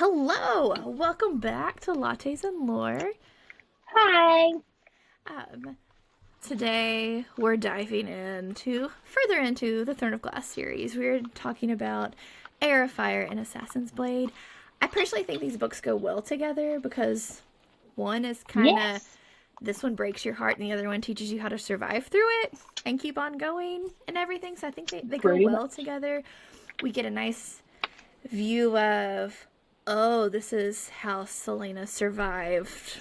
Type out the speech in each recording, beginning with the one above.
Hello, welcome back to Lattes and Lore. Hi. Um, Today we're diving further into the Throne of Glass series. We're talking about Heir, Fire, and Assassin's Blade. I personally think these books go well together because one is kind of, Yes. this one breaks your heart and the other one teaches you how to survive through it and keep on going and everything. So I think they go Pretty well much. together. We get a nice view of, oh, this is how Celaena survived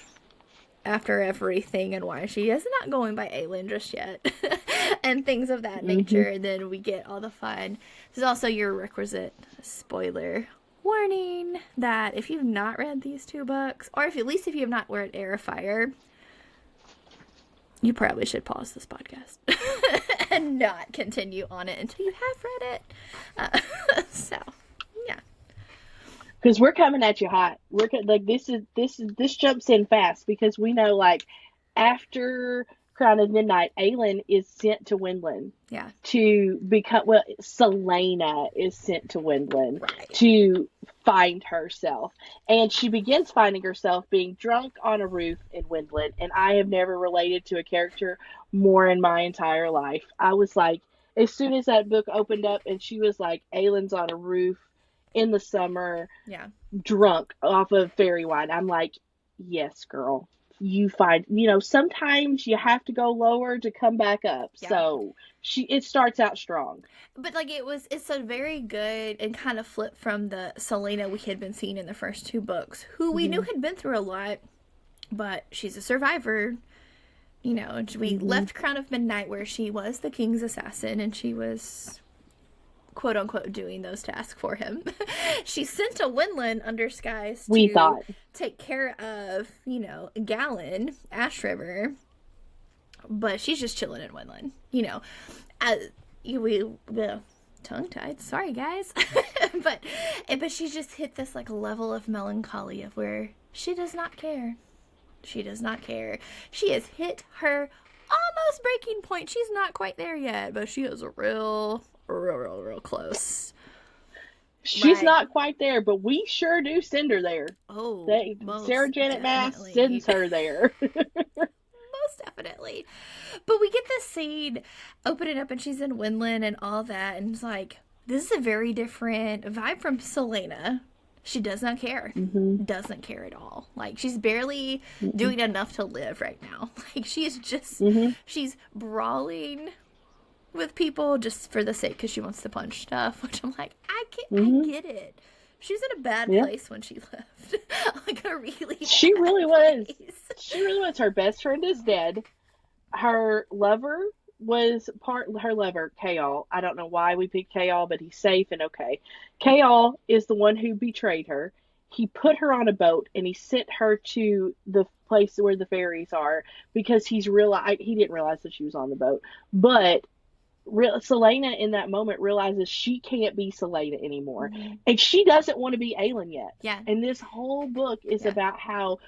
after everything and why she is not going by Aelin just yet. And things of that Hmm. nature. And then we get all the fun. This is also your requisite spoiler warning that if you've not read these two books, or if at least if you have not read Heir of Fire, you probably should pause this podcast and not continue on it until you have read it. So, yeah. Because we're coming at you hot. Like this jumps in fast because we know like after Crown of Midnight, Aelin is sent to Windland Yeah. to become Celaena is sent to Windland Right. to find herself. And she begins finding herself being drunk on a roof in Windland. And I have never related to a character more in my entire life. I was like, as soon as that book opened up and she was like, Aelin's on a roof in the summer, Yeah. drunk off of fairy wine. I'm like, yes, girl. You find, sometimes you have to go lower to come back up. Yeah. So it starts out strong. But like it's a very good and kind of flip from the Celaena we had been seeing in the first two books, who we knew Hmm. had been through a lot, but she's a survivor. You know, we Hmm. left Crown of Midnight where she was the king's assassin and she was quote unquote doing those tasks for him. She's sent to Windland under skies We to thought. take care of, Gallon, Ash River, but she's just chilling in Windland. As we tongue tied. Sorry, guys, but she's just hit this like level of melancholy of where she does not care. She does not care. She has hit her almost breaking point. She's not quite there yet, but she is real close. She's Right. not quite there, but we sure do send her there. Oh, Sarah most Janet Maas definitely. sends her there. Most definitely. But we get this scene opening up and she's in Windland and all that, and it's like, this is a very different vibe from Celaena. She does not care. Hmm. Doesn't care at all. Like, she's barely doing enough to live right now. Like, Hmm. she's brawling with people just for the sake because she wants to punch stuff, which I'm like, I Hmm. get it. She was in a bad Yeah. place when she left. Like, a really She bad really was. place. She really was. Her best friend is dead. Her lover her lover, Kaol. I don't know why we picked Kaol, but he's safe and okay. Kaol is the one who betrayed her. He put her on a boat and he sent her to the place where the fairies are because he didn't realize that she was on the boat. But Celaena in that moment realizes she can't be Celaena anymore, Mm-hmm. and she doesn't want to be Aelin yet. Yeah. And this whole book is Yeah. about how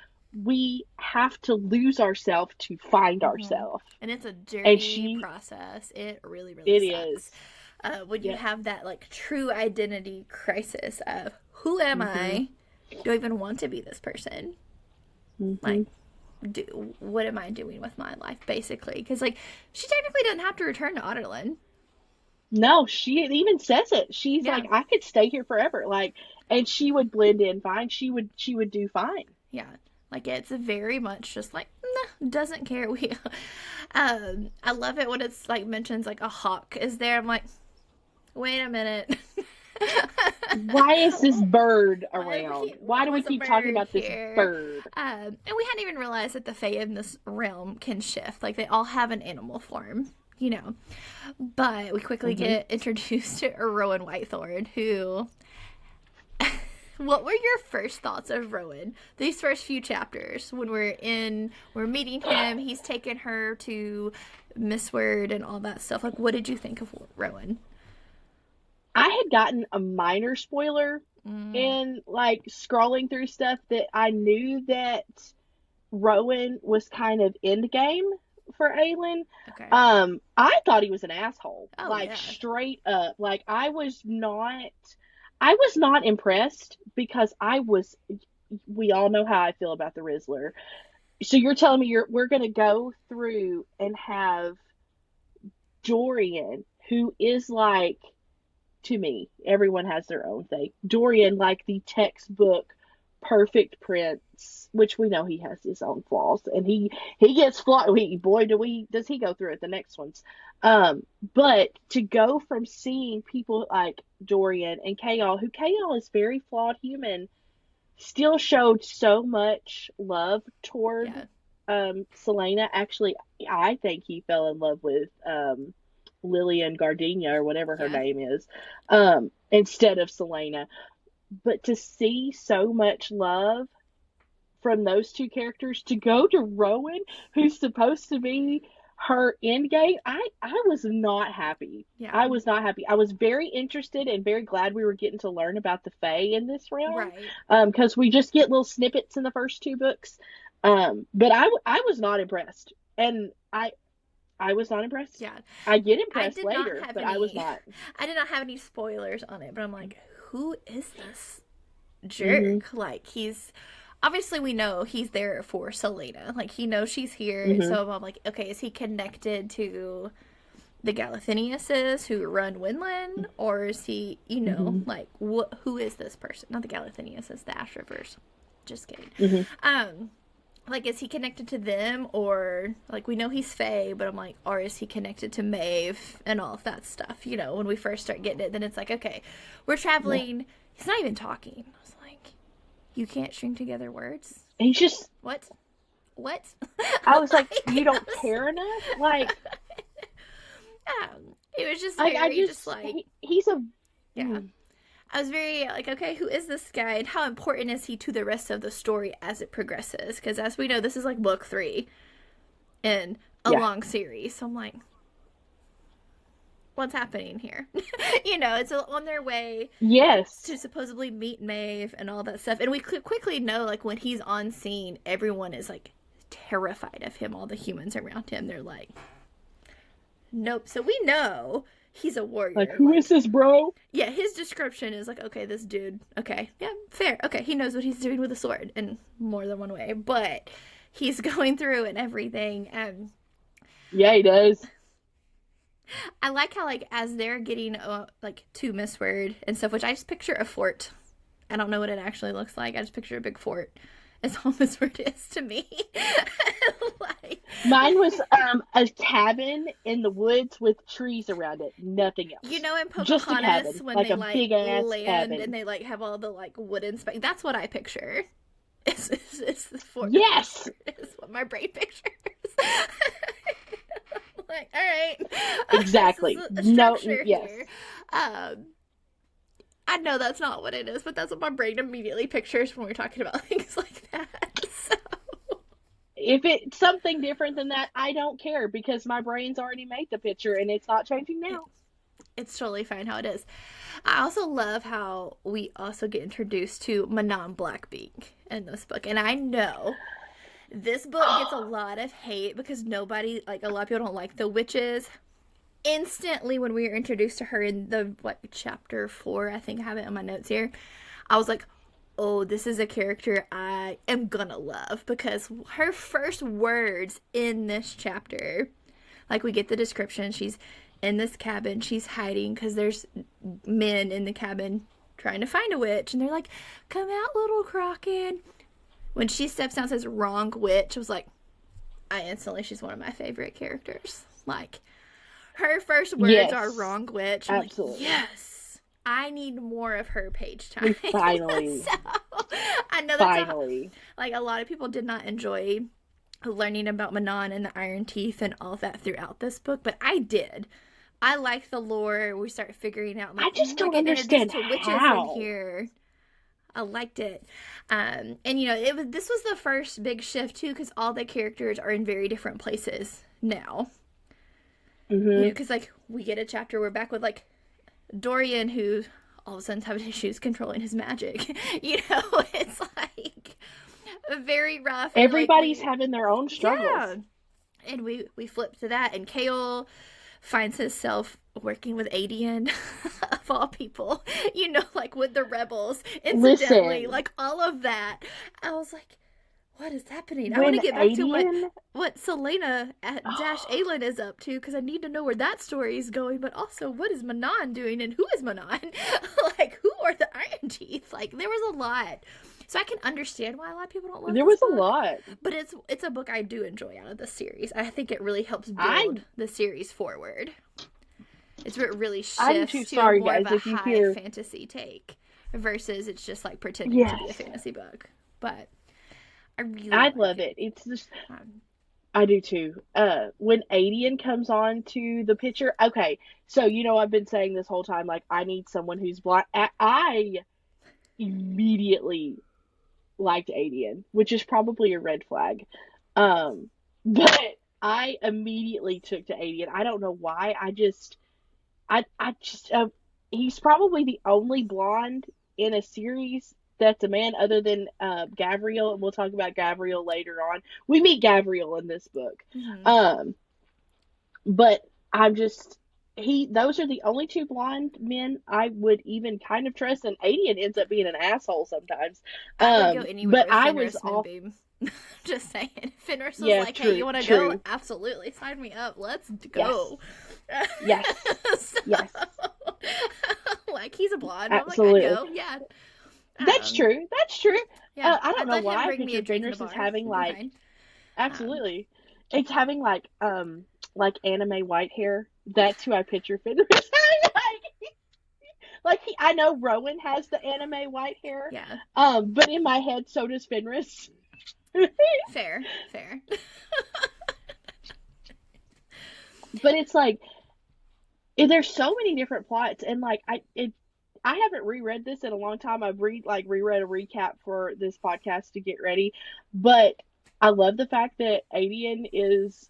we have to lose ourselves to find Mm-hmm. ourselves. And it's a And dirty process. It really, really it sucks. is. When you Yep. have that like true identity crisis of who am Mhm. I? Do I even want to be this person? Like, Mhm. what am I doing with my life, basically? Because like she technically doesn't have to return to Otterland. No, she even says it. She's Yeah, like, I could stay here forever. Like, and she would blend in fine. She would do fine. yeah. Like it's very much just like nah, doesn't care. I love it when it's like mentions like a hawk is there. I'm like, wait a minute. Why is this bird Why around? Why do we was a keep talking bird about this here? bird? And we hadn't even realized that the Fae in this realm can shift. Like they all have an animal form, you know. But we quickly Hmm. get introduced to Rowan Whitethorn, who. What were your first thoughts of Rowan? These first few chapters when we're meeting him. He's taken her to Mistward and all that stuff. Like, what did you think of Rowan? I had gotten a minor spoiler Mm, in like scrolling through stuff that I knew that Rowan was kind of end game for Aelin. okay. I thought he was an asshole, Oh like yeah. straight up. Like I was not. I was not impressed because we all know how I feel about the Rizzler. So you're telling me we're going to go through and have Dorian, who is like, to me, everyone has their own thing. Dorian, like the textbook perfect prince, which we know he has his own flaws, and he gets flawed. Boy, does he go through it the next ones. But to go from seeing people like Dorian and Chaol, who Chaol is very flawed human, still showed so much love toward Yeah. Celaena. Actually, I think he fell in love with Lillian Gardenia or whatever her Yeah. name is, instead of Celaena. But to see so much love from those two characters to go to Rowan, who's supposed to be her end game, I was not happy. Yeah. I was not happy. I was very interested and very glad we were getting to learn about the Fae in this round. Right. Because we just get little snippets in the first two books. But I was not impressed. And I was not impressed. Yeah. I get I impressed did later, not have but any, I was not. I did not have any spoilers on it, but I'm like, who is this jerk? Like, he's obviously, we know he's there for Celaena. Like, he knows she's here. So I'm like, okay, is he connected to the Galathyniuses who run Winland, or is he, like, who is this person? Not the Galathyniuses, the Ash Rivers. Just kidding. Like, is he connected to them, or, like, we know he's Fae, but I'm like, or is he connected to Maeve and all of that stuff? When we first start getting it, then it's like, okay, we're traveling. He's not even talking. I was like, you can't string together words? He's just... What? I was like, you don't care enough? Like... it was just very, just like... He's a... Yeah. I was very like, okay, who is this guy, and how important is he to the rest of the story as it progresses? Because as we know, this is like book 3 in a long series. So I'm like, what's happening here? It's on their way to supposedly meet Maeve and all that stuff. And we quickly know, like, when he's on scene, everyone is like terrified of him. All the humans around him, they're like, nope. So we know he's a warrior. Like, who is this, bro? Yeah, his description is like, okay, this dude, okay, yeah, fair. Okay, he knows what he's doing with a sword in more than one way, but he's going through and everything. And yeah, he does. I like how, like, as they're getting, like, to Mistward and stuff, which I just picture a fort. I don't know what it actually looks like. I just picture a big fort. It's all Mistward is to me. Like, mine was a cabin in the woods with trees around it. Nothing else. in Pocahontas, when like they, a like, big-ass land cabin. and they, like, have all the, like, wooden that's what I picture. It's the fort. Yes! It's what my brain pictures. Like, all right. Exactly. No, yes. here. I know that's not what it is, but that's what my brain immediately pictures when we're talking about things like that. So, if it's something different than that, I don't care, because my brain's already made the picture and it's not changing now. It's totally fine how it is. I also love how we also get introduced to Manon Blackbeak in this book. And I know this book gets a lot of hate because a lot of people don't like the witches. Instantly, when we were introduced to her in the chapter 4, I think I have it in my notes here, I was like, oh, this is a character I am gonna love, because her first words in this chapter, like, we get the description, she's in this cabin, she's hiding because there's men in the cabin trying to find a witch, and they're like, come out, little Kraken. When she steps out and says wrong witch, I was like, she's one of my favorite characters. Like, her first words are wrong witch. I'm absolutely. Like, yes, I need more of her page time. Finally. So, I know that's like, a lot of people did not enjoy learning about Manon and the Iron Teeth and all that throughout this book, but I did. I like the lore. We start figuring out, like, I just don't understand to witches how. in here. I liked it. And this was the first big shift too, because all the characters are in very different places now. Because like, we get a chapter, we're back with, like, Dorian, who all of a sudden having issues controlling his magic. It's like very rough. Everybody's having their own struggles. Yeah. And we flip to that, and Chaol finds himself working with Aelin, of all people, like with the rebels, incidentally, Listen, like all of that. I was like, what is happening? I want when to get back to Aelin, what Celaena dash Aelin is up to, because I need to know where that story is going, but also what is Manon doing and who is Manon? Like, who are the Iron Teeth? Like, there was a lot. So I can understand why a lot of people don't love there this was a book, lot. but it's a book I do enjoy out of the series. I think it really helps I build the series forward. It's where it really I'm too shifts to sorry, more guys, of a if you high hear. fantasy take versus it's just like pretending to be a Yes, fantasy book. But I really I like love it. it. It's just Um, I do too. When Adian comes on to the picture, okay. So I've been saying this whole time, like I need someone who's blind. I immediately liked Adian, which is probably a red flag. Um, but I immediately took to Adian. I don't know why. I just, he's probably the only blonde in a series that's a man other than Gavriel, and we'll talk about Gavriel later on. We meet Gavriel in this book. mhm. Um, but I'm just, those are the only two blonde men I would even kind of trust, and Adian ends up being an asshole sometimes. I would go anywhere But with I was Fenris off. Moonbeam. Just saying. Fenris was Yeah, like, hey, you true, want to go? true. Absolutely. Sign me up. Let's Yes, go. yes, So, yes, like, he's a blonde. I'm like, I'd absolutely. go. Yeah. That's Um, true. That's true. yeah. I don't I'd know let him why I bring me a picture drink in a Fenris as bar. having It'd be like fine. Um, absolutely. It's having like anime white hair. That's who I picture Fenris having. Like I know Rowan has the anime white hair. yeah. But in my head so does Fenris. Fair. Fair. But it's like there's so many different plots, and like I haven't reread this in a long time. I've reread a recap for this podcast to get ready, but I love the fact that Adian is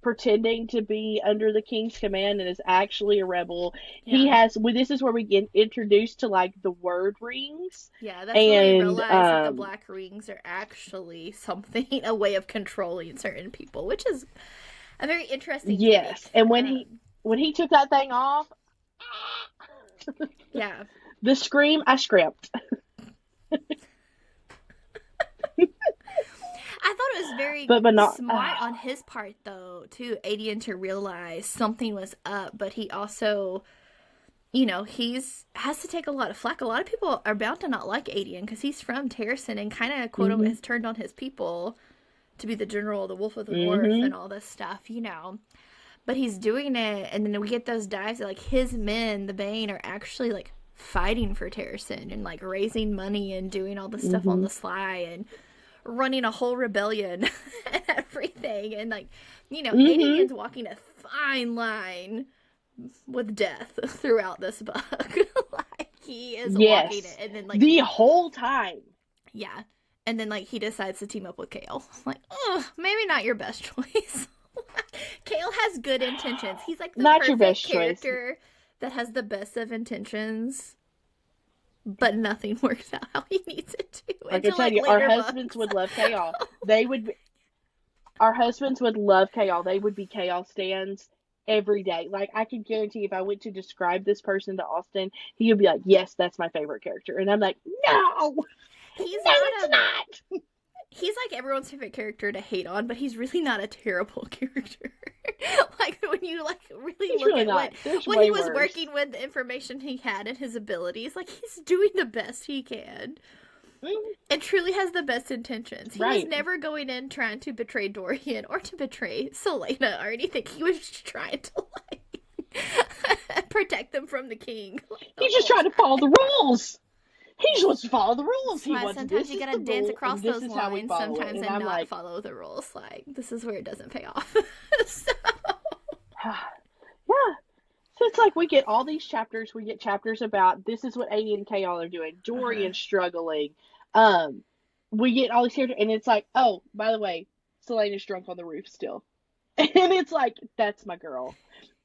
pretending to be under the king's command and is actually a rebel. He Yeah. has well, this is where we get introduced to like the word rings, Yeah, that's when we and realize that the black rings are actually something, a way of controlling certain people, which is a very interesting yes, take. and when he took that thing off, Yeah. the scream I script. I thought it was very But not smart on his part, though, to Adian to realize something was up, but he also, has to take a lot of flack. A lot of people are bound to not like Adian because he's from Terrasen and kind of, quote unquote, mhm has turned on his people to be the general, the Wolf of the North, mhm and all this stuff. But he's doing it, and then we get those dives that, like, his men, the Bane, are actually, like, fighting for Terrasen and, like, raising money and doing all this stuff on mhm the sly and running a whole rebellion and everything. And, like, mhm Adian's walking a fine line with death throughout this book. Like, he is walking it. yes, And then, like, the whole time. yeah. And then, like, he decides to team up with Kale. Like, maybe not your best choice. Kale has good intentions. He's like the Not your perfect best choice. character that has the best of intentions, but nothing works out how he needs it to Like I until, tell like, you, our later husbands books. would love Chaos. Our husbands would love Chaos. They would be Chaos stands every day. Like I can guarantee if I went to describe this person to Austin, he would be like, yes, that's my favorite character. And I'm like, no, no, He's it's not a not. he's like everyone's favorite character to hate on, but he's really not a terrible character. Like when you like really He's look really at not. There's what way he was worse. working with, the information he had and his abilities, like he's doing the best he can. Mm, And truly has the best intentions. He was right. never going in trying to betray Dorian or to betray Celaena or anything. He was just trying to like protect them from the king like, the He's just whole trying to time. follow the rules. He just wants to follow the rules. That's He why wants sometimes this you is gotta the dance rule, across and this those is how we lines follow it. sometimes And and I'm not like, follow the rules. Like, this is where it doesn't pay off. So, yeah. So it's like we get all these chapters. We get chapters about this is what A and K all are doing. uh-huh. Dorian struggling. Um, we get all these characters, and it's like, oh, by the way, Celaena's drunk on the roof still, and it's like that's my girl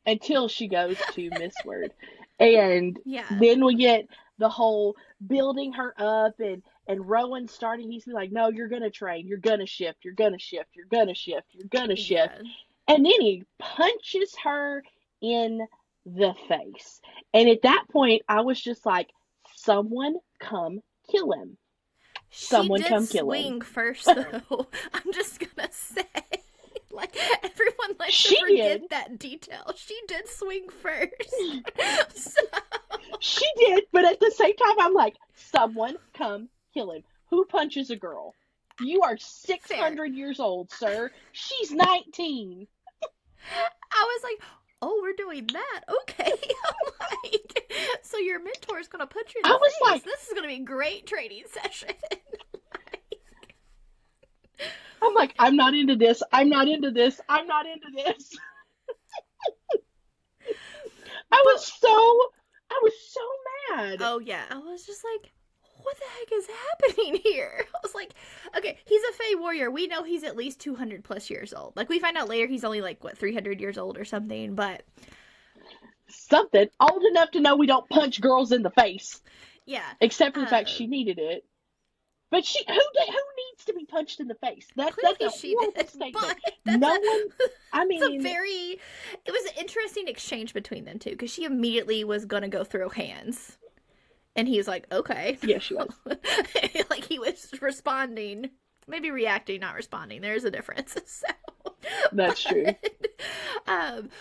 until she goes to Mistward, and Yeah. then we get the whole building her up and Rowan starting. He's like, no, you're gonna train. You're gonna shift. You're gonna shift. You're gonna shift. You're gonna shift. Yeah. And then he punches her in the face. And at that point, I was just like, someone come kill him. She Someone did come kill him. swing first, though. I'm just gonna say. Like, everyone likes She to forget did. that detail. She did swing first. So, She did, but at the same time, I'm like, someone come kill him. Who punches a girl? You are 600 years old, sir. She's 19. I was like, oh, we're doing that. Okay. I'm like, so your mentor's going to put you in the face. Like, this is going to be a great training session. I'm like, I'm not into this. I'm not into this. I'm not into this. I was so mad. Oh, yeah. I was just like, what the heck is happening here? I was like, okay, he's a Fae warrior. We know he's at least 200 plus years old. Like, we find out later he's only like, what, 300 years old or something, but... Something. Old enough to know we don't punch girls in the face. Yeah. Except for the fact she needed it. But who needs to be punched in the face? That's a horrible statement. No one, I mean... it was an interesting exchange between them, too, because she immediately was going to go throw hands. And he was like, okay. Yeah, she was. Like, he was responding. Maybe reacting, not responding. There's a difference. So, that's true.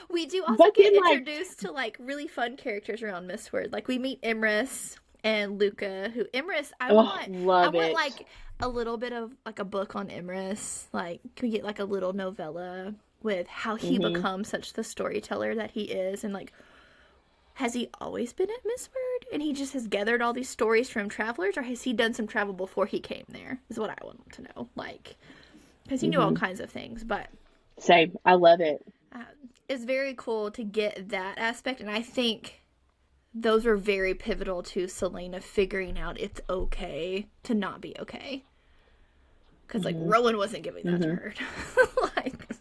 We do also get introduced to, like, really fun characters around Mistward. Like, we meet Imrys and Luca, who I want like, a little bit of, like, a book on Imrys. Like, can we get, like, a little novella with how he becomes such the storyteller that he is, and, like, has he always been at Mistward, and he just has gathered all these stories from travelers, or has he done some travel before he came there, is what I want to know. Like, because he knew all kinds of things, but... Same. I love it. It's very cool to get that aspect, and I think those were very pivotal to Celaena figuring out it's okay to not be okay. Because, like, Rowan wasn't giving that to her. Like,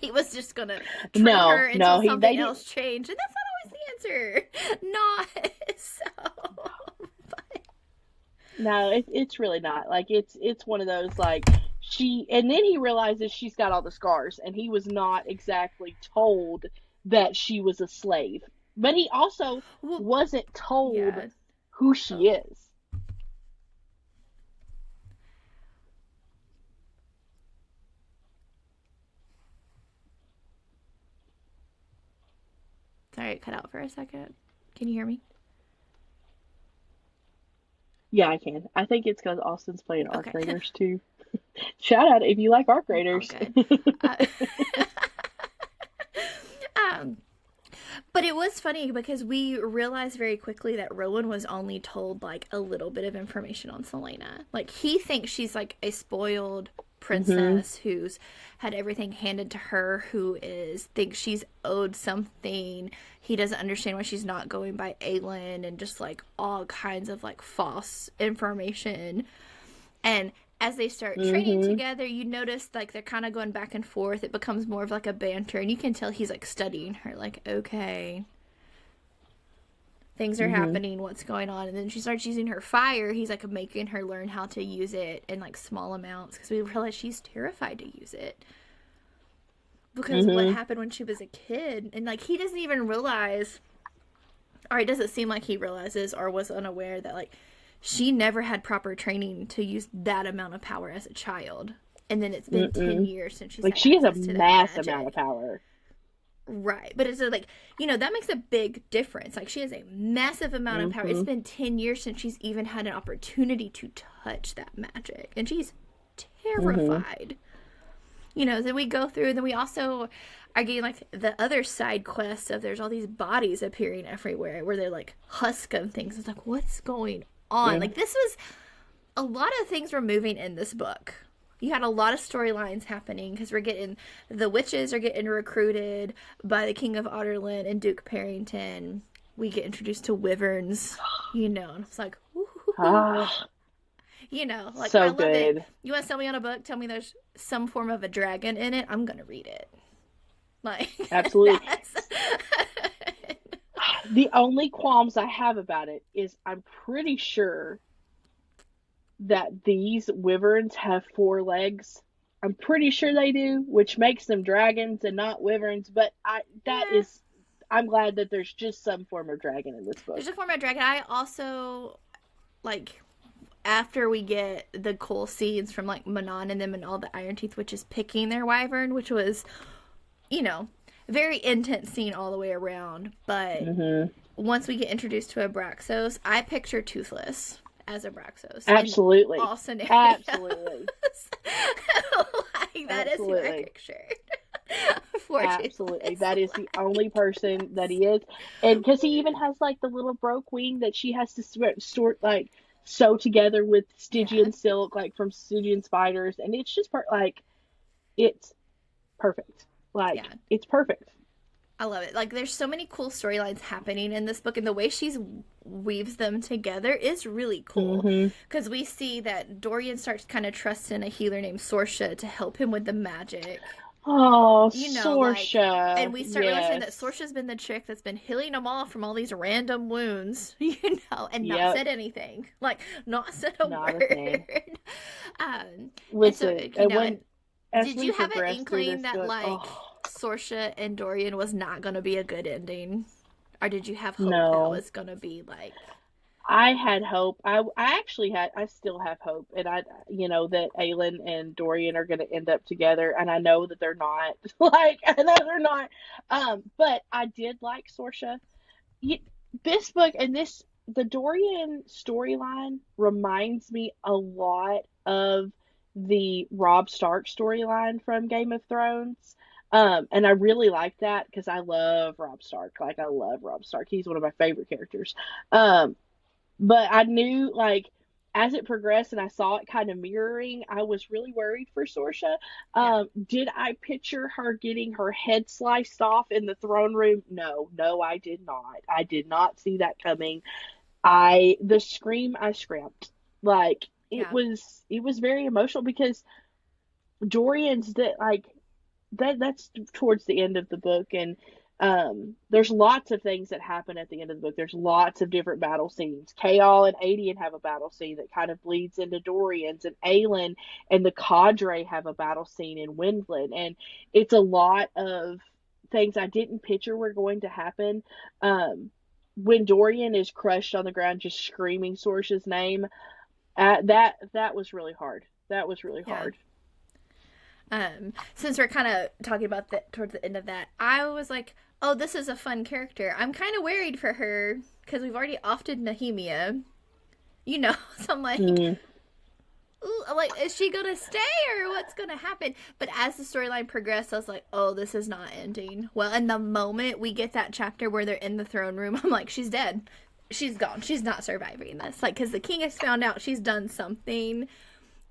he was just gonna train her until something else changed, and that's not always the answer. Not so. But... No, it's really not. Like, it's one of those, like, and then he realizes she's got all the scars, and he was not exactly told that she was a slave. But he also wasn't told who she is. Sorry, it cut out for a second. Can you hear me? Yeah, I can. I think it's because Austin's playing Arc Raiders too. Shout out if you like Arc Raiders. But it was funny because we realized very quickly that Rowan was only told, like, a little bit of information on Celaena. Like, he thinks she's, like, a spoiled princess who's had everything handed to her, thinks she's owed something. He doesn't understand why she's not going by Aelin, and just, like, all kinds of, like, false information. And as they start training together, you notice, like, they're kind of going back and forth. It becomes more of, like, a banter, and you can tell he's, like, studying her, like, okay, things are happening, what's going on? And then she starts using her fire. He's, like, making her learn how to use it in, like, small amounts, because we realize she's terrified to use it. Because what happened when she was a kid, and, like, he doesn't even realize, or it doesn't seem like he realizes or was unaware that, like, she never had proper training to use that amount of power as a child. And then it's been 10 years since she's she has a mass amount of power. Right. But it's like, you know, that makes a big difference. Like, she has a massive amount of power. It's been 10 years since she's even had an opportunity to touch that magic. And she's terrified. You know, then we go through, and then we also are getting, like, the other side quests of there's all these bodies appearing everywhere where they're, like, husk of things. It's like, what's going on? Like, this was a lot of things were moving in this book. You had a lot of storylines happening, because we're getting the witches are getting recruited by the King of Otterland and Duke Parrington. We get introduced to wyverns, you know, and it's like, you know, like, so I love good. it. You want to sell me on a book? Tell me there's some form of a dragon in it. I'm gonna read it. Like, absolutely. The only qualms I have about it is I'm pretty sure that these wyverns have 4 legs. I'm pretty sure they do, which makes them dragons and not wyverns. But I'm glad that there's just some form of dragon in this book. There's a form of dragon. I also, like, after we get the cool scenes from, like, Manon and them and all the Iron Teeth witches picking their wyvern, which was, you know, very intense scene all the way around. But once we get introduced to Abraxos, I picture Toothless as Abraxos. Absolutely. All scenarios. Absolutely. Like, that is who I pictured. Absolutely. That is the only person that he is. And because he even has, like, the little broke wing that she has to sort, like, sew together with Stygian silk, like, from Stygian spiders. And it's just, like, it's perfect. Like, it's perfect. I love it. Like, there's so many cool storylines happening in this book, and the way she weaves them together is really cool. Because we see that Dorian starts kind of trusting a healer named Sorsha to help him with the magic. Oh, Sorsha. Like, and we start realizing that Sorsha's been the chick that's been healing them all from all these random wounds, and not said anything. Like, not said a word. Listen, did you have an inkling that, like, Sorsha and Dorian was not going to be a good ending? Or did you have hope that it was going to be, like... I had hope. I still have hope. And that Aelin and Dorian are going to end up together. And I know that they're not. But I did like Sorsha. This book and the Dorian storyline reminds me a lot of the Robb Stark storyline from Game of Thrones. And I really like that because I love Robb Stark. Like, I love Robb Stark. He's one of my favorite characters. But I knew, like, as it progressed and I saw it kind of mirroring, I was really worried for Sorsha. Did I picture her getting her head sliced off in the throne room? No, I did not. I did not see that coming. The scream, I screamed. Like, it was very emotional because Dorian's that's towards the end of the book, and there's lots of things that happen at the end of the book. There's lots of different battle scenes. Chaol and Aedion have a battle scene that kind of bleeds into Dorian's, and Aelin and the cadre have a battle scene in Windland, and it's a lot of things I didn't picture were going to happen. When Dorian is crushed on the ground just screaming Sorsha's name, that was really hard. That was really hard. Since we're kind of talking about that towards the end of that, I was like, oh, this is a fun character. I'm kind of worried for her because we've already offed Nehemia, so I'm like, ooh, like, is she gonna stay or what's gonna happen? But as the storyline progressed, I was like, oh, this is not ending well. And the moment we get that chapter where they're in the throne room, I'm like, she's dead. She's gone. She's not surviving this. Like, because the king has found out she's done something.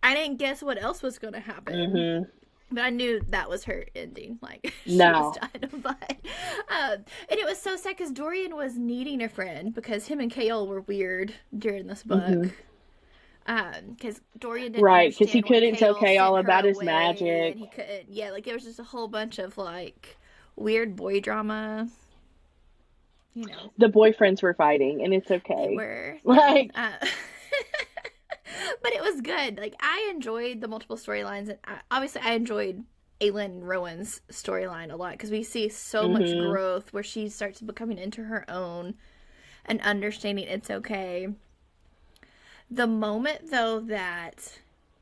I didn't guess what else was gonna happen. But I knew that was her ending. Like, she was done. But, and it was so sad because Dorian was needing a friend because him and Chaol were weird during this book. Because Dorian didn't because he couldn't tell Chaol about his magic. And he couldn't. Yeah, like, there was just a whole bunch of, like, weird boy drama. The boyfriends were fighting, and it's okay. They were. Like... But it was good. Like, I enjoyed the multiple storylines, and obviously I enjoyed Aelin and Rowan's storyline a lot because we see so much growth where she starts becoming into her own and understanding it's okay. The moment, though, that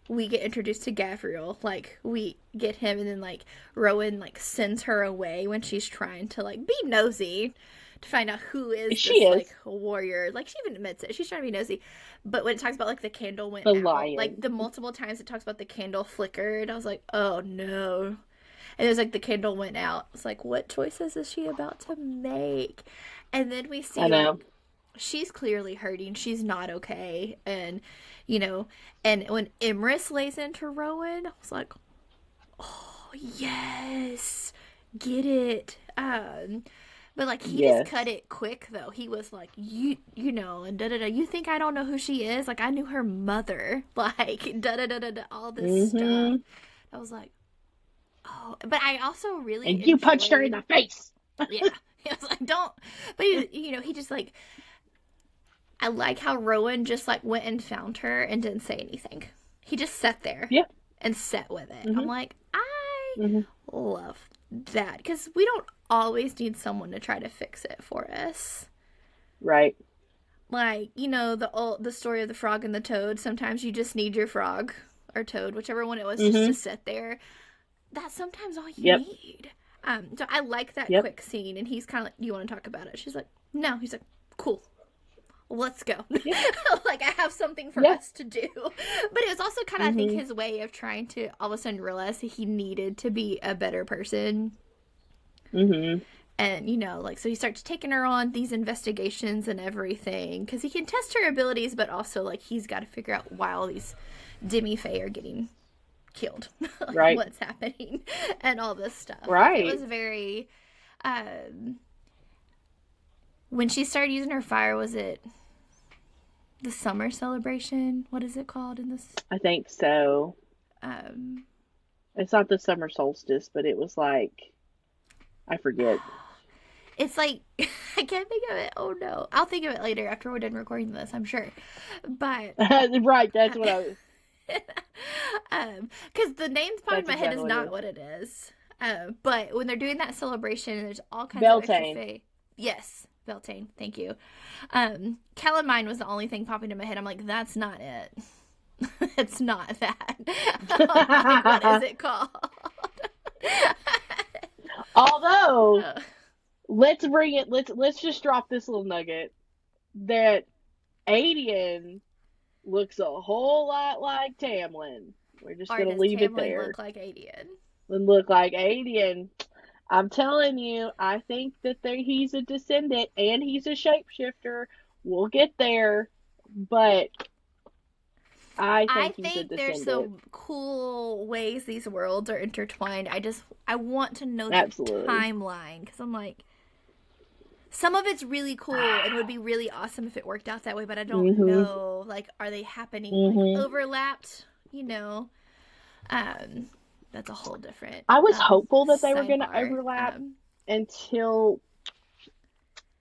we get introduced to Gavriel, like, we get him, and then, like, Rowan, like, sends her away when she's trying to, like, be nosy to find out who is like, warrior. Like, she even admits it. She's trying to be nosy. But when it talks about, like, the candle went out, lion. like, the multiple times it talks about the candle flickered, I was like, oh, no. And it was like the candle went out. It's like, what choices is she about to make? And then we see, like, she's clearly hurting. She's not okay. And, and when Imris lays into Rowan, I was like, oh, yes. Get it. But, like, he just cut it quick, though. He was like, and da-da-da. You think I don't know who she is? Like, I knew her mother. Like, da-da-da-da-da, all this stuff. I was like, oh. But I also really And you punched her in the face. Yeah. He was like, don't. But, he just, like, I like how Rowan just, like, went and found her and didn't say anything. He just sat there. And sat with it. I'm like, I love that. Because we don't always need someone to try to fix it for us. Right. Like, you know, the story of the frog and the toad. Sometimes you just need your frog or toad, whichever one it was, just to sit there. That's sometimes all you need. So I like that quick scene, and he's kind of like, "You want to talk about it?" She's like, "No." He's like, "Cool. Let's go." Like, I have something for us to do. But it was also kind of, I think, his way of trying to all of a sudden realize that he needed to be a better person. And, you know, like, so he starts taking her on these investigations and everything, because he can test her abilities, but also, like, he's got to figure out why all these demi-fae are getting killed. Like, what's happening and all this stuff. It was very, when she started using her fire, was it the summer celebration? What is it called in this? I think so. It's not the summer solstice, but it was like, I forget. It's like, I can't think of it. Oh no. I'll think of it later after we're done recording this, I'm sure. But right, that's what I was. Because the name's probably in my head is not what it is. But when they're doing that celebration, there's all kinds of extra fae. Yes, Beltane. Thank you. Calamine was the only thing popping in my head. I'm like, that's not it. It's not that. Like, what is it called? Although, let's bring it. Let's just drop this little nugget that Aelin looks a whole lot like Tamlin. We're just going to leave it there. Look like Aelin. Look like Aelin. I'm telling you, I think that he's a descendant and he's a shapeshifter. We'll get there, but I think he's a descendant. There's some cool ways these worlds are intertwined. I want to know the timeline, because I'm like, some of it's really cool and would be really awesome if it worked out that way, but I don't know. Like, are they happening like, overlapped? You know, that's a whole different. I was hopeful that they were going to overlap until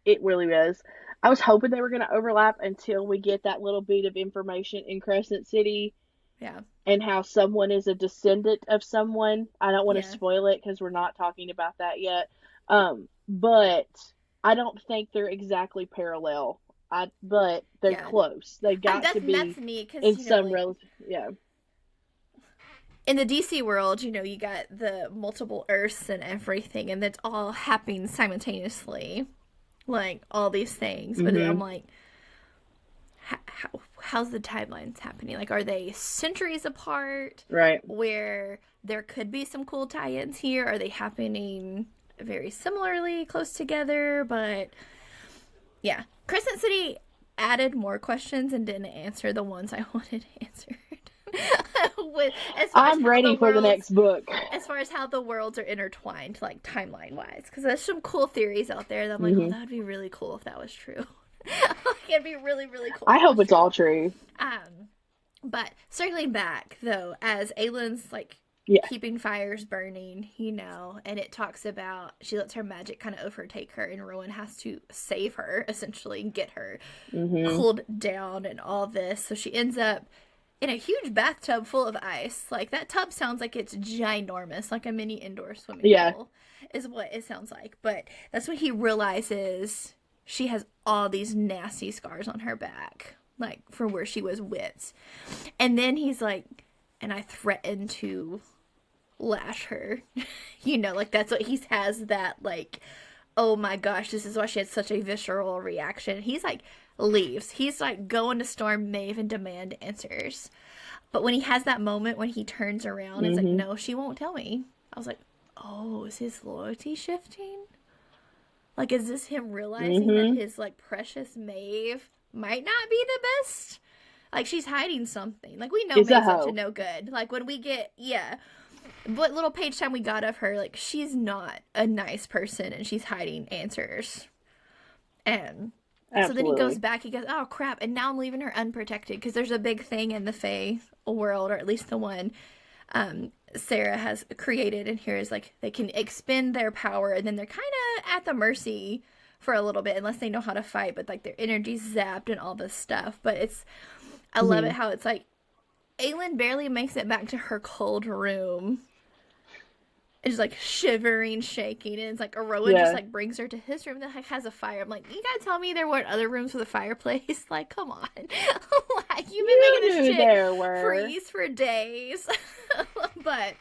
it really was. I was hoping they were going to overlap until we get that little bit of information in Crescent City. Yeah. And how someone is a descendant of someone. I don't want to spoil it because we're not talking about that yet. But I don't think they're exactly parallel. But they're close. They've got to be that's neat, in some relative. Yeah. In the DC world, you know, you got the multiple Earths and everything, and that's all happening simultaneously. Like, all these things. But I'm like, how's the timelines happening? Like, are they centuries apart? Right. Where there could be some cool tie-ins here? Are they happening very similarly, close together? But, yeah. Crescent City added more questions and didn't answer the ones I wanted answered. I'm ready for the next book. As far as how the worlds are intertwined, like, timeline-wise. Because there's some cool theories out there that I'm like, oh, that would be really cool if that was true. It'd be really, really cool. I hope it's all true. But circling back, though, as Aelin's, like, keeping fires burning, you know, and it talks about she lets her magic kind of overtake her, and Rowan has to save her, essentially, and get her cooled down and all this. So she ends up in a huge bathtub full of ice. Like, that tub sounds like it's ginormous, like a mini indoor swimming pool, is what it sounds like. But that's when he realizes she has all these nasty scars on her back, like, from where she was whipped. And then he's like, and I threatened to lash her. You know, like, that's what he has, that, like, oh my gosh, this is why she had such a visceral reaction. He's like, leaves. He's like going to storm Maeve and demand answers. But when he has that moment when he turns around, it's like, no, she won't tell me. I was like, oh, is his loyalty shifting? Like, is this him realizing that his, like, precious Maeve might not be the best? Like, she's hiding something. Like, we know Maeve's up to no good. Like, when we get, what little page time we got of her, like, she's not a nice person, and she's hiding answers. And so then he goes back, he goes, oh, crap, and now I'm leaving her unprotected, because there's a big thing in the Fae world, or at least the one Sarah has created, and here is, like, they can expend their power, and then they're kind of at the mercy for a little bit, unless they know how to fight, but, like, their energy's zapped and all this stuff. But it's, I love it how it's, like, Aelin barely makes it back to her cold room, and just like shivering, shaking, and it's like Rowan just Yeah. like brings her to his room that like has a fire. I'm like, you gotta tell me there weren't other rooms with a fireplace? Like, come on, like you've been You making this knew chick there were. freeze for days. But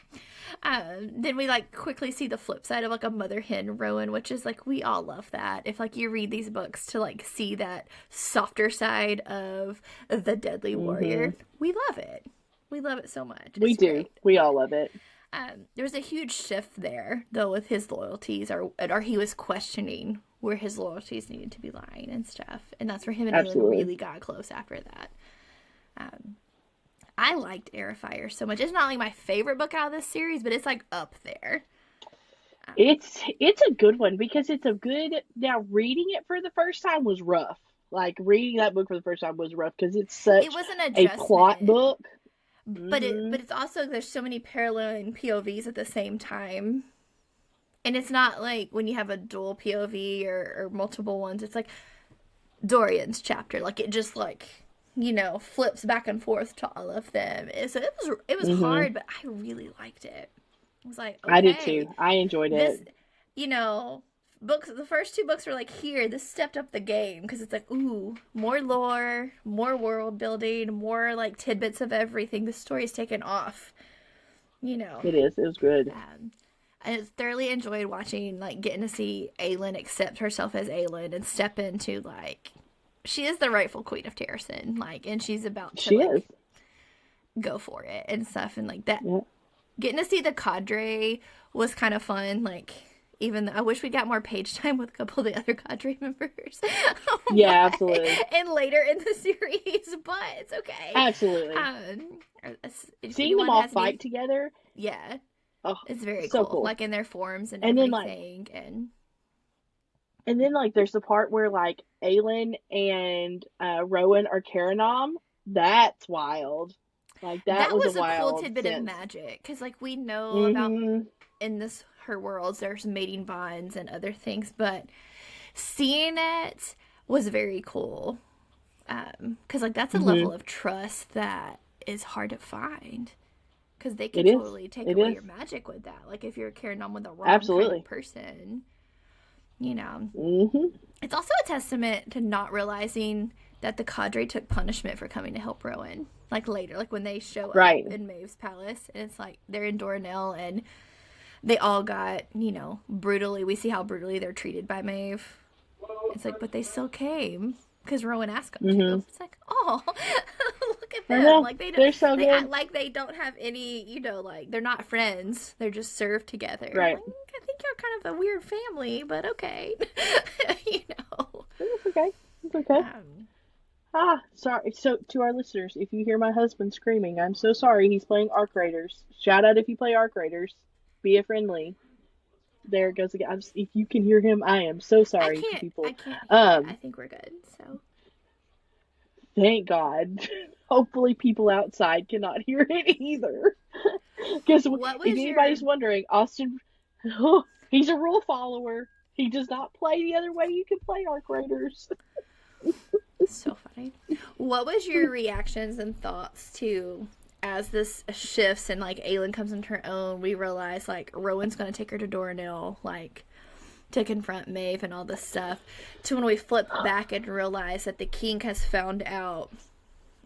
then we like quickly see the flip side of like a mother hen Rowan, which is like we all love that. If like you read these books to like see that softer side of the deadly warrior, we love it. We love it so much. We It's do. great. We all love it. There was a huge shift there, though, with his loyalties, or he was questioning where his loyalties needed to be lying and stuff. And that's where him and Aelin Absolutely. really got close after that. I liked Heir of Fire so much. It's not like my favorite book out of this series, but it's like up there. It's a good one because it's a good. Now reading it for the first time was rough. Like reading that book for the first time was rough because it's such It was an a adjustment. plot book. But it's also, there's so many paralleling POVs at the same time. And it's not like when you have a dual POV or multiple ones, it's like Dorian's chapter. Like it just like, you know, flips back and forth to all of them. So it was hard, but I really liked it. I was like, okay, I did too. I enjoyed this, it. you know, books, the first two books were like, here, this stepped up the game, because it's like, ooh, more lore, more world building, more like tidbits of everything. The story's taken off, you know. It is. It was good. I thoroughly enjoyed watching, like, getting to see Aelin accept herself as Aelin and step into, like, she is the rightful queen of Terrasen, like, and she's about to, She like, is. go for it and stuff, and like that. Yeah. Getting to see the cadre was kind of fun, like, even though I wish we got more page time with a couple of the other cadre members. Yeah, absolutely. And later in the series, but it's okay. Absolutely. If Seeing them anyone all has fight any- together. yeah, Oh, it's very so cool. Like in their forms and then, everything, and then like there's the part where like Aelin and Rowan are Karanom. That's wild. Like that was a wild cool tidbit sense. of magic, because like we know about in this her worlds there's mating bonds and other things, but seeing it was very cool, because like that's a level of trust that is hard to find, because they can totally take away your magic with that. Like if you're carrying on with the wrong kind of person, you know. It's also a testament to not realizing that the cadre took punishment for coming to help Rowan. Like later, like when they show up in Maeve's palace, and it's like they're in Dornell and they all got, you know, brutally. We see how brutally they're treated by Maeve. It's like, but they still came because Rowan asked them to. It's like, oh, look at them. Like they're so they good. act like they don't have any, you know, like they're not friends. They're just served together. Right. Like, I think you're kind of a weird family, but okay. You know. It's okay. It's okay. Sorry. So to our listeners, if you hear my husband screaming, I'm so sorry. He's playing Arc Raiders. Shout out if you play Arc Raiders. Be a friendly. There it goes again. If you can hear him, I am so sorry to people. I can't. I think we're good. So. Thank God. Hopefully, people outside cannot hear it either. Because if anybody's wondering, Austin, he's a rule follower. He does not play the other way you can play Arc Raiders. So funny. What was your reactions and thoughts to, as this shifts and like Aelin comes into her own, we realize like Rowan's gonna take her to Dornell, like to confront Maeve and all this stuff, to when we flip back and realize that the king has found out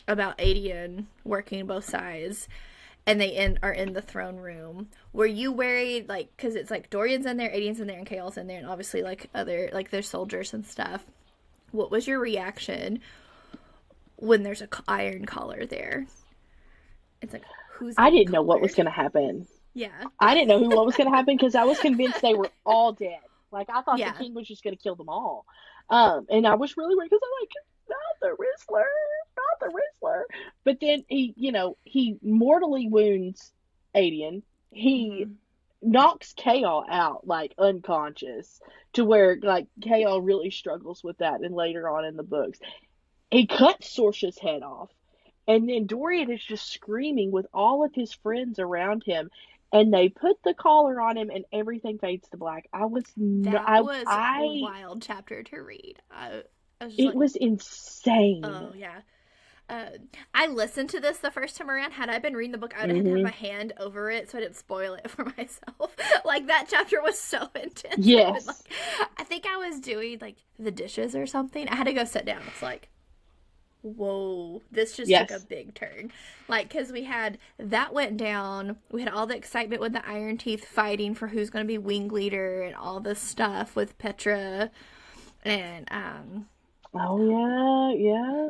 about Aedion working both sides, and they are in the throne room. Were you worried, like, because it's like Dorian's in there, Aedion's in there, and Chaol's in there, and obviously like other, like their soldiers and stuff. What was your reaction when there's a iron collar there? It's like, who's I didn't know what was going to happen. Yeah. I didn't know what was going to happen because I was convinced they were all dead. Like, I thought the king was just going to kill them all. And I was really worried because I'm like, not the Rizzler. But then he mortally wounds Aedion. He knocks Chaol out, like, unconscious, to where, like, Chaol really struggles with that, and later on in the books. He cuts Sorsha's head off, and then Dorian is just screaming with all of his friends around him, and they put the collar on him, and everything fades to black. That was a wild chapter to read. It was insane. Oh, yeah. I listened to this the first time around. Had I been reading the book, I would have had to have my hand over it so I didn't spoil it for myself. Like, that chapter was so intense. Yes. I think I was doing, like, the dishes or something. I had to go sit down. It's like, whoa, this just took a big turn. Like, because we had, that went down. We had all the excitement with the Iron Teeth fighting for who's going to be wing leader and all this stuff with Petra. And, oh, yeah.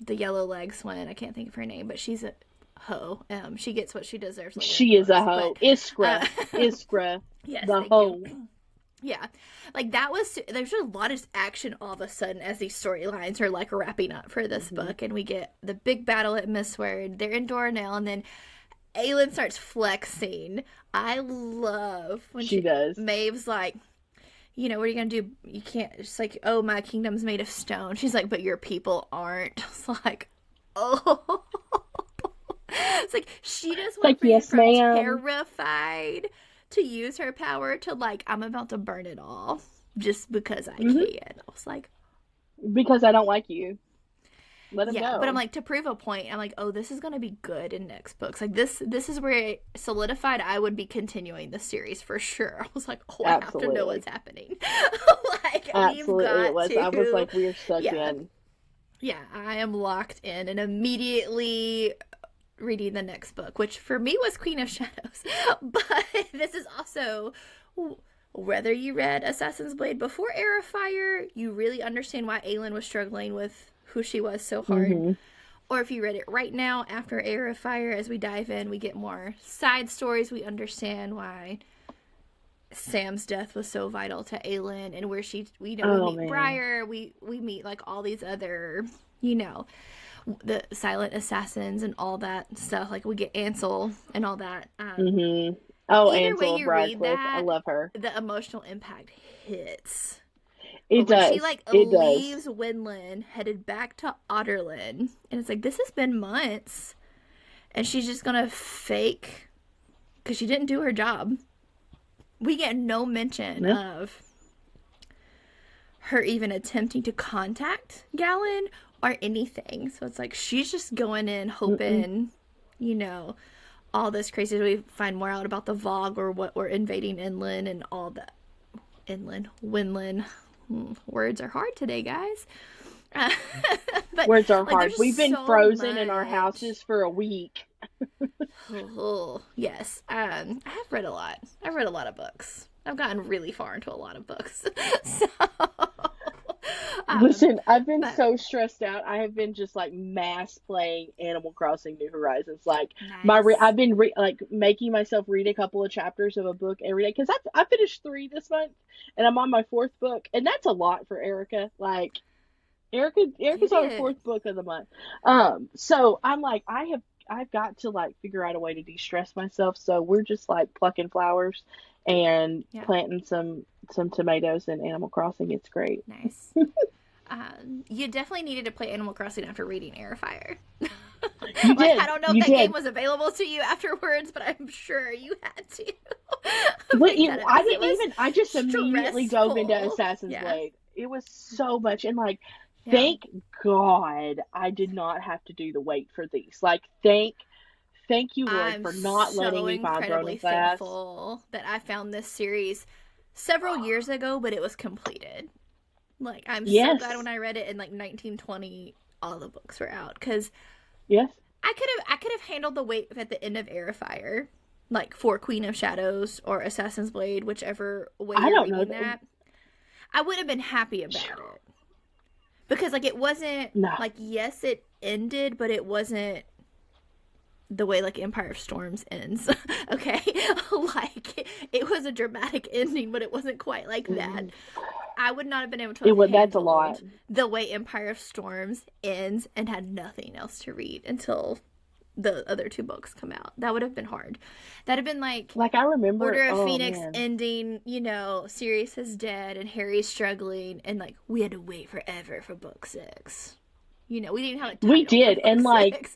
The yellow legs one, I can't think of her name, but she's a hoe. She gets what she deserves. She is a hoe. Iskra. Yes, the hoe. Yeah, like that was. There's a lot of action all of a sudden as these storylines are like wrapping up for this book, and we get the big battle at Mistward. They're in Dornell, and then Aelin starts flexing. I love when she does. Maeve's like, you know, what are you going to do? You can't, it's like, oh, my kingdom's made of stone. She's like, but your people aren't. It's like, oh. It's like, she just went from terrified to use her power to, like, I'm about to burn it all just because I can. I was like, because I don't like you. Let him go. But I'm like, to prove a point, I'm like, oh, this is going to be good in next books. Like, this is where it solidified I would be continuing the series for sure. I was like, oh, I have to know what's happening. Like, absolutely, it was. I was like, we're stuck in. Yeah, I am locked in and immediately reading the next book, which for me was Queen of Shadows. But this is also, whether you read Assassin's Blade before Heir of Fire, you really understand why Aelin was struggling with who she was so hard, or if you read it right now after Heir of Fire, as we dive in, we get more side stories. We understand why Sam's death was so vital to Aelin, and where we meet Briar, we meet like all these other, you know, the silent assassins and all that stuff. Like, we get Ansel and all that. Oh, Ansel Radcliffe, I love her. The emotional impact hits. It does. She leaves Winland, headed back to Otterlin, and it's like, this has been months, and she's just gonna fake because she didn't do her job. We get no mention of her even attempting to contact Galen or anything. So it's like, she's just going in hoping, you know, all this crazy. We find more out about the Vogue or what we're invading inland and all that. Winland. Words are hard today, guys. But, words are hard. We've been frozen in our houses for a week. Yes. I have read a lot. I've read a lot of books. I've gotten really far into a lot of books. So, listen, I've been so stressed out. I have been just like mass playing Animal Crossing New Horizons. Like, I've been like making myself read a couple of chapters of a book every day, because I finished 3 this month, and I'm on my 4th book, and that's a lot for Erica. Like, Erica's on her 4th book of the month. So I'm like, I've got to like figure out a way to de-stress myself. So we're just like plucking flowers and planting some tomatoes in Animal Crossing. It's great. Nice. You definitely needed to play Animal Crossing after reading Heir of Fire. You did. I don't know if that game was available to you afterwards, but I'm sure you had to. I just immediately dove into Assassin's Blade. It was so much, and like, thank God I did not have to do the wait for these. Like, thank you, Lord, for not letting me find Throne of Glass. I'm thankful that I found this series several years ago, but it was completed. Like, I'm so glad when I read it in like 1920, all the books were out, because I could have handled the wait at the end of Heir of Fire, like for Queen of Shadows or Assassin's Blade, whichever way you're reading that. I would have been happy about it. Because, like, it wasn't, like, yes, it ended, but it wasn't the way, like, Empire of Storms ends, okay? Like, it was a dramatic ending, but it wasn't quite like that. I would not have been able to have that's a lot. The way Empire of Storms ends and had nothing else to read until the other 2 books come out. That would have been hard. That'd have been like I remember Order of Phoenix ending, you know, Sirius is dead and Harry's struggling, and like, we had to wait forever for book 6. You know, we didn't have a title. We did, and like,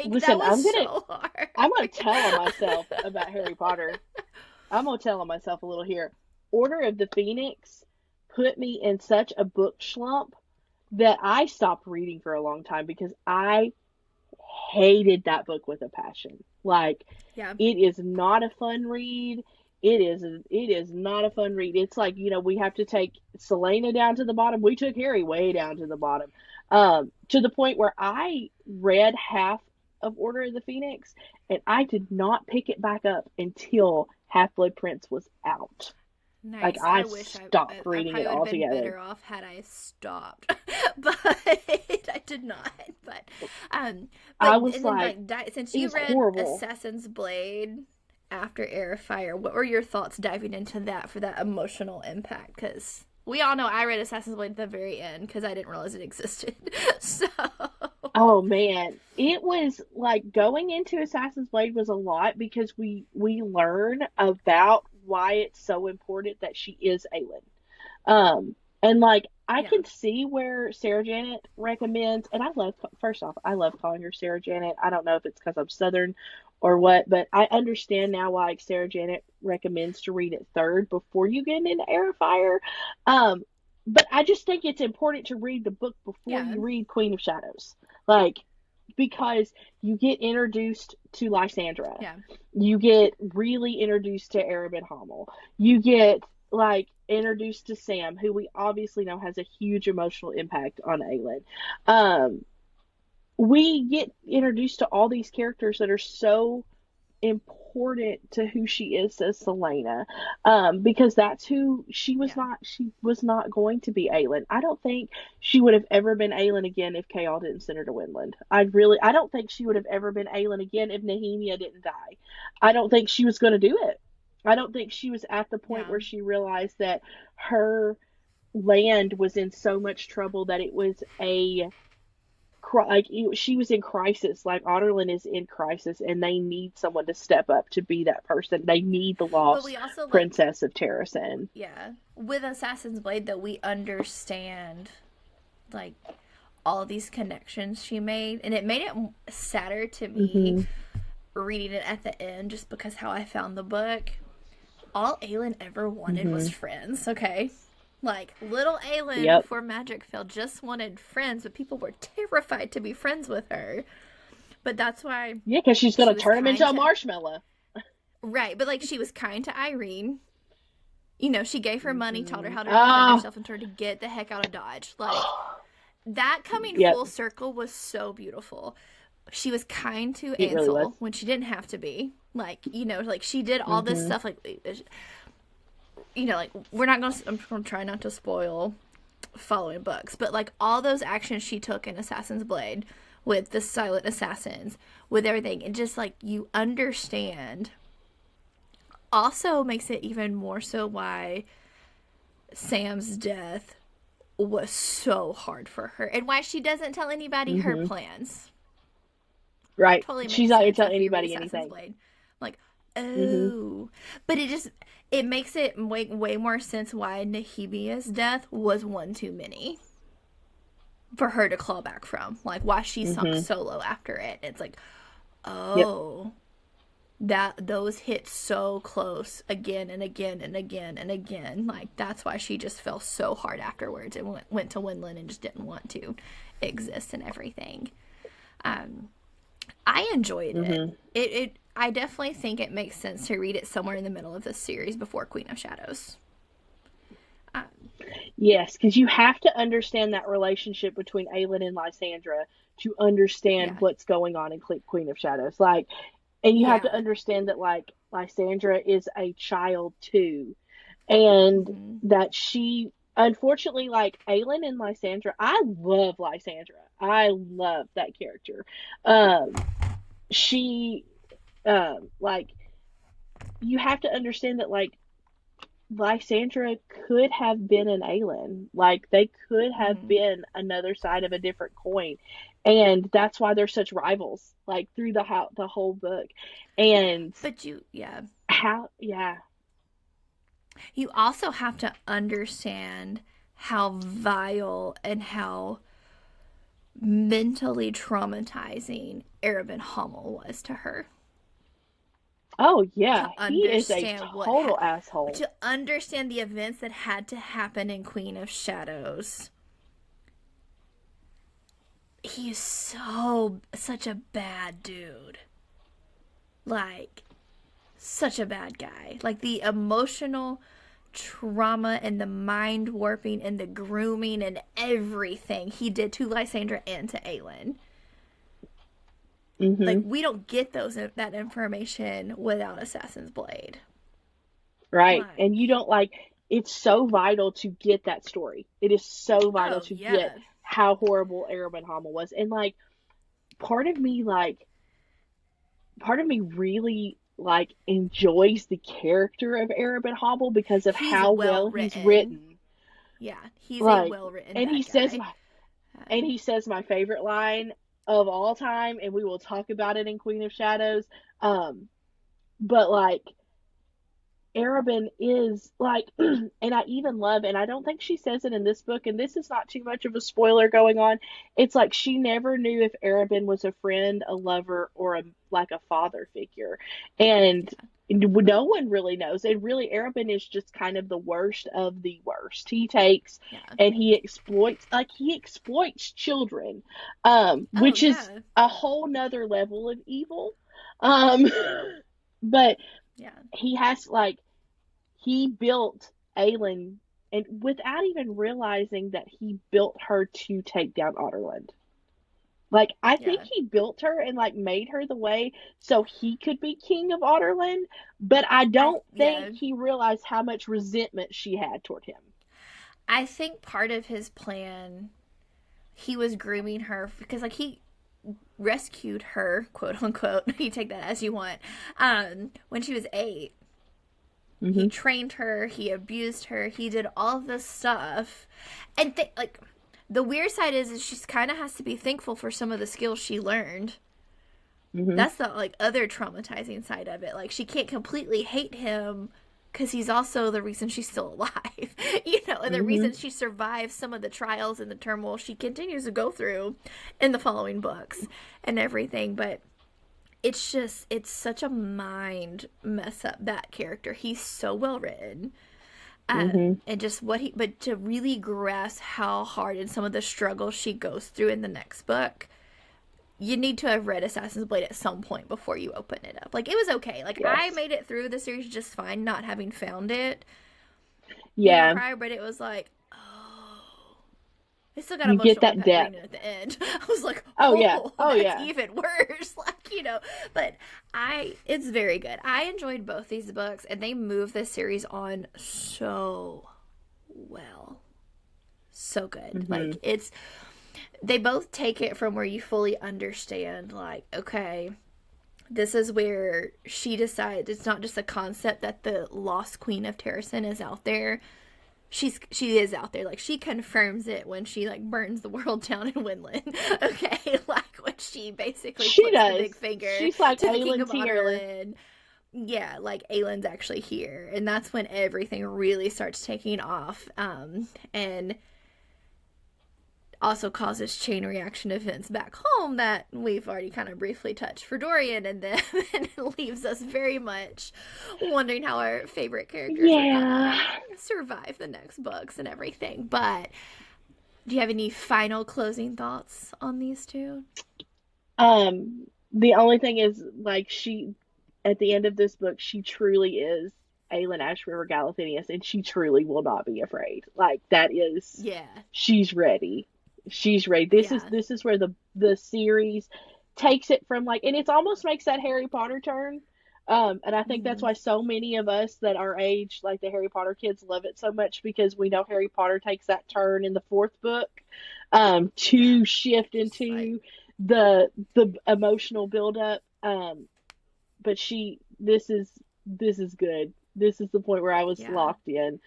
listen, I'm gonna tell on myself about Harry Potter. I'm gonna tell on myself a little here. Order of the Phoenix put me in such a book slump that I stopped reading for a long time because I hated that book with a passion. Like, Yeah. it is not a fun read. It is not a fun read. It's like, we have to take Celaena down to the bottom. We took Harry way down to the bottom. To the point where I read half of Order of the Phoenix and I did not pick it back up until Half-Blood Prince was out. Like, Nice. I I wish stopped I reading probably it would have been altogether. better off had I stopped, but I did not. But I was and then like, like since it you was read horrible. Assassin's Blade after Heir of Fire, what were your thoughts diving into that for that emotional impact? Because we all know I read Assassin's Blade at the very end because I didn't realize it existed. So Oh man, it was like going into Assassin's Blade was a lot because we learn about why it's so important that she is Aelin. And like I yeah, can see where Sarah Janet recommends, and first off, I love calling her Sarah Janet. I don't know if it's because I'm Southern or what, but I understand now why Sarah Janet recommends to read it third before you get into Air of Fire. Um, but I just think it's important to read the book before yeah, you read Queen of Shadows, like because you get introduced to Lysandra, yeah. you get really introduced to Arabin Hamel, you get like introduced to Sam, who we obviously know has a huge emotional impact on Aelin. Um, we get introduced to all these characters that are so important to who she is as Celaena, because that's who she was Yeah. not. She was not going to be Aelin. I don't think she would have ever been Aelin again if Chaol didn't send her to Winland. I don't think she would have ever been Aelin again if Nehemia didn't die. I don't think she was going to do it. I don't think she was at the point Yeah. where she realized that her land was in so much trouble that it was she was in crisis. Like Otterlin is in crisis, and they need someone to step up to be that person. They need the But lost we also like, princess of Terrasen. yeah, with Assassin's Blade that we understand like all these connections she made, and it made it sadder to me Mm-hmm. reading it at the end just because how I found the book. All Aelin ever wanted Mm-hmm. was friends, okay? Like, little Aelin Yep. before Magic fell just wanted friends, but people were terrified to be friends with her. But that's why Yeah, because she's she gonna was turn him kind into a to. marshmallow. Right, but like, she was kind to Irene. You know, she gave her money, taught her Mm-hmm. how to defend Ah. herself, and told her to get the heck out of Dodge. Like, that coming Yep. full circle was so beautiful. She was kind to It really was. Ansel when she didn't have to be. Like, you know, like she did all this Mm-hmm. stuff. Like, you know, like we're not gonna. I'm gonna try not to spoil following books, but like all those actions she took in Assassin's Blade with the silent assassins, with everything, and just like you understand. Also makes it even more so why Sam's death was so hard for her and why she doesn't tell anybody her Mm-hmm. plans. Right. Totally She's makes not gonna sense tell after you read anybody Assassin's anything. Blade. Like, Mm-hmm. oh, but it makes it way more sense why Nehemia's death was one too many for her to claw back from. Like why she sunk Mm-hmm. solo after it. It's like, Yep. oh, that those hit so close again and again and again and again. Like that's why she just fell so hard afterwards and went to Winland and just didn't want to exist and everything. Um, I enjoyed it. Mm-hmm. I definitely think it makes sense to read it somewhere in the middle of this series before Queen of Shadows. Um, Yes, because you have to understand that relationship between Aelin and Lysandra to understand yeah, what's going on in Queen of Shadows. Like, and you have to yeah, understand that like Lysandra is a child too, and hmm that she unfortunately like Aelin and Lysandra. I love Lysandra. I love that character. She like you have to understand that like Lysandra could have been an Aelin. Like they could have hmm been another side of a different coin. And that's why they're such rivals, like through the whole book. And but yeah, how, yeah. you also have to understand how vile and how mentally traumatizing Arabin Hummel was to her. Oh, To yeah. He is a understand total asshole. to understand the events that had to happen in Queen of Shadows he's such a bad dude. Like, such a bad guy. Like, the emotional trauma and the mind warping and the grooming and everything he did to Lysandra and to Aelin. Mm-hmm. Like, we don't get that information without Assassin's Blade. Right. Like, And you don't it's so vital to get that story. It is so vital to get how horrible Arobin Hamel was. And part of me really enjoys the character of Arobin Hamel because of how well he's written. Yeah, he's a well written. And he says my favorite line of all time, and we will talk about it in Queen of Shadows. But Arobin is and I even love, and I don't think she says it in this book, and this is not too much of a spoiler going on. It's she never knew if Arobin was a friend, a lover, or a father figure, and no one really knows. And really, Arobin is just kind of the worst of the worst. He takes and he exploits children, which is a whole nother level of evil. But he has he built Aelin, and without even realizing that he built her to take down Otterland. I think he built her and made her the way so he could be king of Otterland, but I don't think he realized how much resentment she had toward him. I think part of his plan, he was grooming her because he rescued her, quote unquote. You take that as you want. When she was 8. Mm-hmm. He trained her, he abused her, he did all this stuff. And the weird side is she kind of has to be thankful for some of the skills she learned. Mm-hmm. That's the other traumatizing side of it. She can't completely hate him because he's also the reason she's still alive. And the reason she survives some of the trials and the turmoil she continues to go through in the following books and everything. But it's such a mind mess up, that character. He's so well written. And just but to really grasp how hard and some of the struggles she goes through in the next book, you need to have read Assassin's Blade at some point before you open it up. It was okay. I made it through the series just fine, not having found it. Yeah. Prior, but it was I still got emotional impact reading at the end. I was like, that's even worse. But it's very good. I enjoyed both these books, and they move this series on so well. So good. Mm-hmm. They both take it from where you fully understand, okay, this is where she decides it's not just a concept that the lost queen of Terrasen is out there. She is out there. She confirms it when she burns the world down in Winland. Okay, when she basically puts the big finger. She's to the king of Otterland. Yeah, Aelin's actually here, and that's when everything really starts taking off. And also causes chain reaction events back home that we've already kind of briefly touched for Dorian, and then it leaves us very much wondering how our favorite characters are gonna survive the next books and everything. But do you have any final closing thoughts on these two? The only thing is, she, at the end of this book, she truly is Aelin Ashriver Galathynius, and she truly will not be afraid. That is, she's ready. She's ready. This is where the series takes it from and it almost makes that Harry Potter turn. And I think that's why so many of us that are age, the Harry Potter kids, love it so much, because we know Harry Potter takes that turn in the 4th book to shift into the emotional buildup. But this is good. This is the point where I was locked in.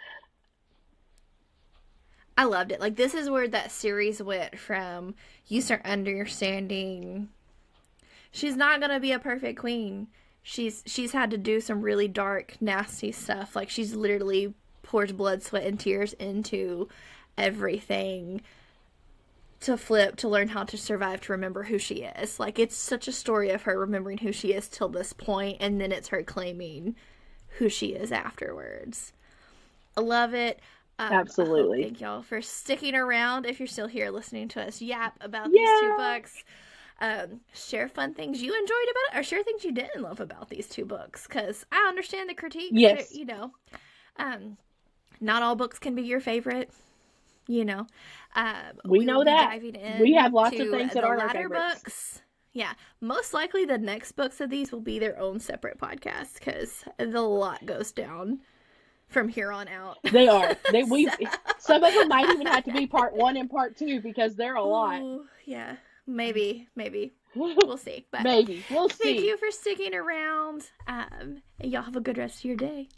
I loved it. This is where that series went from, you start understanding she's not going to be a perfect queen. She's had to do some really dark, nasty stuff. She's literally pours blood, sweat, and tears into everything to learn how to survive, to remember who she is. It's such a story of her remembering who she is till this point, and then it's her claiming who she is afterwards. I love it. Absolutely. Thank y'all for sticking around. If you're still here listening to us yap about these two books, share fun things you enjoyed about it, or share things you didn't love about these two books, because I understand the critiques. Yes. You know, not all books can be your favorite. You know, we know that. We have lots of things that aren't our latter favorites. books. Yeah, most likely the next books of these will be their own separate podcast, because the lot goes down from here on out. They are. Some of them might even have to be part 1 and part 2, because they're a lot. Yeah, maybe. We'll see. But maybe. We'll see. Thank you for sticking around. And y'all have a good rest of your day.